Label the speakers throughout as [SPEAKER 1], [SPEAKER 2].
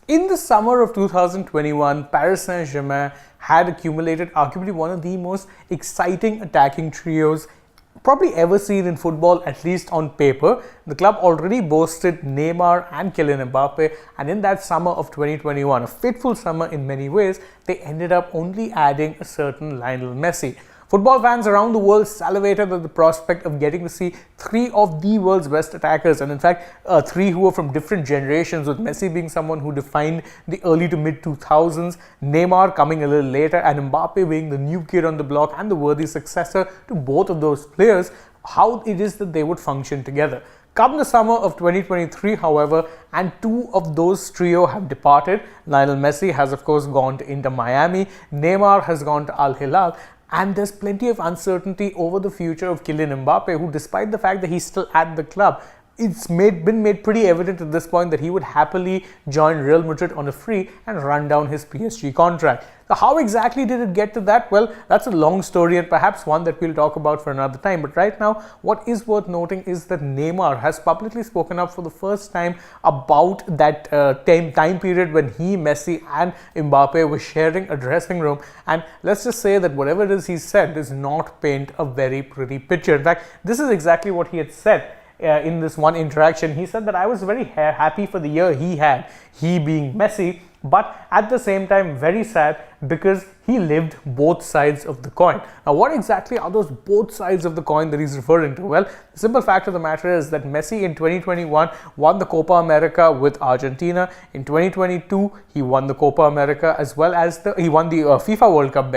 [SPEAKER 1] In the summer of 2021, Paris Saint-Germain had accumulated arguably one of the most exciting attacking trios probably ever seen in football, at least on paper. The club already boasted Neymar and Kylian Mbappe, and in that summer of 2021, a fateful summer in many ways, they ended up only adding a certain Lionel Messi. Football fans around the world salivated at the prospect of getting to see three of the world's best attackers, and in fact, three who were from different generations, with Messi being someone who defined the early to mid 2000s, Neymar coming a little later, and Mbappe being the new kid on the block and the worthy successor to both of those players, how it is that they would function together. Come the summer of 2023, however, and two of those trio have departed. Lionel Messi has of course gone to Inter Miami, Neymar has gone to Al Hilal, and there's plenty of uncertainty over the future of Kylian Mbappe, who, despite the fact that he's still at the club, it's been made pretty evident at this point that he would happily join Real Madrid on a free and run down his PSG contract. So how exactly did it get to that? Well, that's a long story and perhaps one that we'll talk about for another time. But right now, what is worth noting is that Neymar has publicly spoken up for the first time about that time period when he, Messi and Mbappe were sharing a dressing room. And let's just say that whatever it is he said does not paint a very pretty picture. In fact, this is exactly what he had said. In this one interaction, he said that I was very happy for the year he had, he being Messi, but at the same time very sad because he lived both sides of the coin. Now, what exactly are those both sides of the coin that he's referring to? Well, the simple fact of the matter is that Messi in 2021 won the Copa America with Argentina. In 2022, he won the Copa America as well as he won the FIFA World Cup,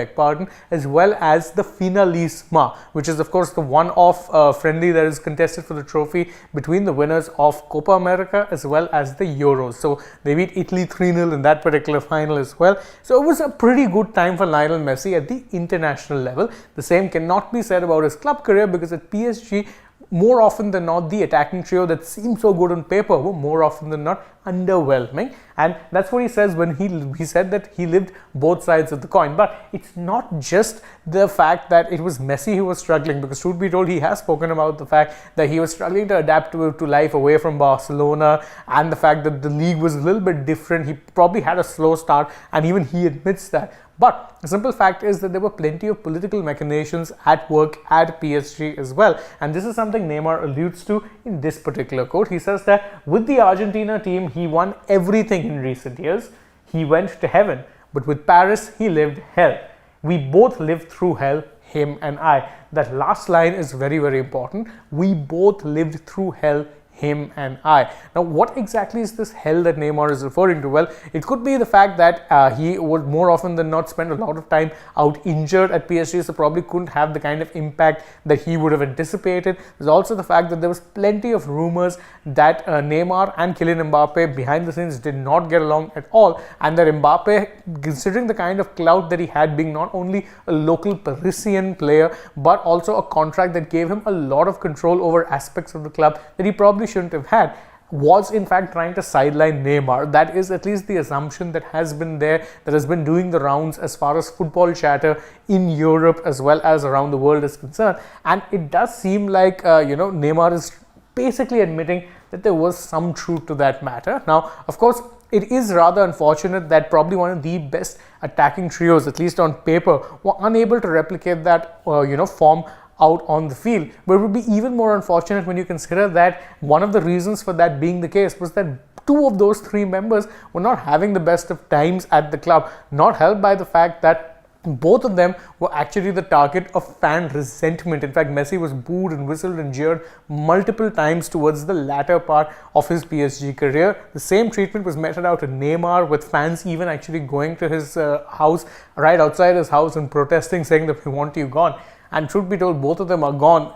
[SPEAKER 1] as well as the Finalissima, which is of course the one-off friendly that is contested for the trophy between the winners of Copa America as well as the Euros. So they beat Italy 3-0 in that particular final as well. So it was a pretty good time for Lionel Messi at the international level. The same cannot be said about his club career, because at PSG, more often than not, the attacking trio that seemed so good on paper were more often than not underwhelming, and that's what he says when he said that he lived both sides of the coin. But it's not just the fact that it was Messi who was struggling, because truth be told, he has spoken about the fact that he was struggling to adapt to life away from Barcelona, and the fact that the league was a little bit different. He probably had a slow start, and even he admits that. But the simple fact is that there were plenty of political machinations at work at PSG as well. And this is something Neymar alludes to in this particular quote. He says that with the Argentina team, he won everything in recent years. He went to heaven. But with Paris, he lived hell. We both lived through hell, him and I. That last line is very, very important. We both lived through hell, him and I. Now, what exactly is this hell that Neymar is referring to? Well, it could be the fact that he would more often than not spend a lot of time out injured at PSG, so probably couldn't have the kind of impact that he would have anticipated. There's also the fact that there was plenty of rumors that Neymar and Kylian Mbappe behind the scenes did not get along at all, and that Mbappe, considering the kind of clout that he had, being not only a local Parisian player but also a contract that gave him a lot of control over aspects of the club that he probably shouldn't have had, was in fact trying to sideline Neymar. That is at least the assumption that has been there, that has been doing the rounds as far as football chatter in Europe as well as around the world is concerned. And it does seem like Neymar is basically admitting that there was some truth to that matter. Now, of course, it is rather unfortunate that probably one of the best attacking trios, at least on paper, were unable to replicate that form out on the field. But it would be even more unfortunate when you consider that one of the reasons for that being the case was that two of those three members were not having the best of times at the club, not helped by the fact that both of them were actually the target of fan resentment. In fact, Messi was booed and whistled and jeered multiple times towards the latter part of his PSG career. The same treatment was meted out to Neymar, with fans even actually going to his house, right outside his house, and protesting, saying that we want you gone. And truth be told, both of them are gone.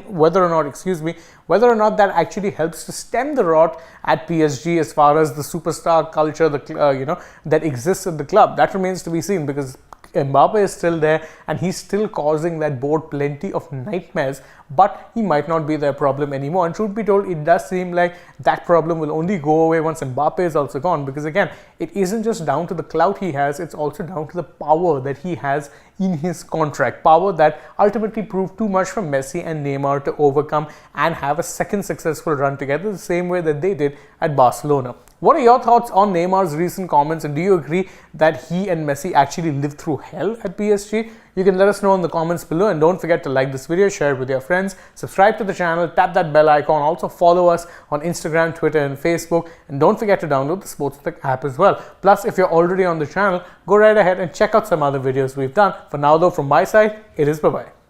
[SPEAKER 1] whether or not that actually helps to stem the rot at PSG as far as the superstar culture, that exists at the club, that remains to be seen, because Mbappe is still there and he's still causing that board plenty of nightmares, but he might not be their problem anymore. And truth be told, it does seem like that problem will only go away once Mbappe is also gone, because again, it isn't just down to the clout he has, it's also down to the power that he has in his contract, power that ultimately proved too much for Messi and Neymar to overcome and have a second successful run together the same way that they did at Barcelona. What are your thoughts on Neymar's recent comments, and do you agree that he and Messi actually lived through hell at PSG? You can let us know in the comments below, and don't forget to like this video, share it with your friends, subscribe to the channel, tap that bell icon, also follow us on Instagram, Twitter and Facebook, and don't forget to download the AajTak app as well. Plus, if you're already on the channel, go right ahead and check out some other videos we've done. For now though, from my side, it is bye-bye.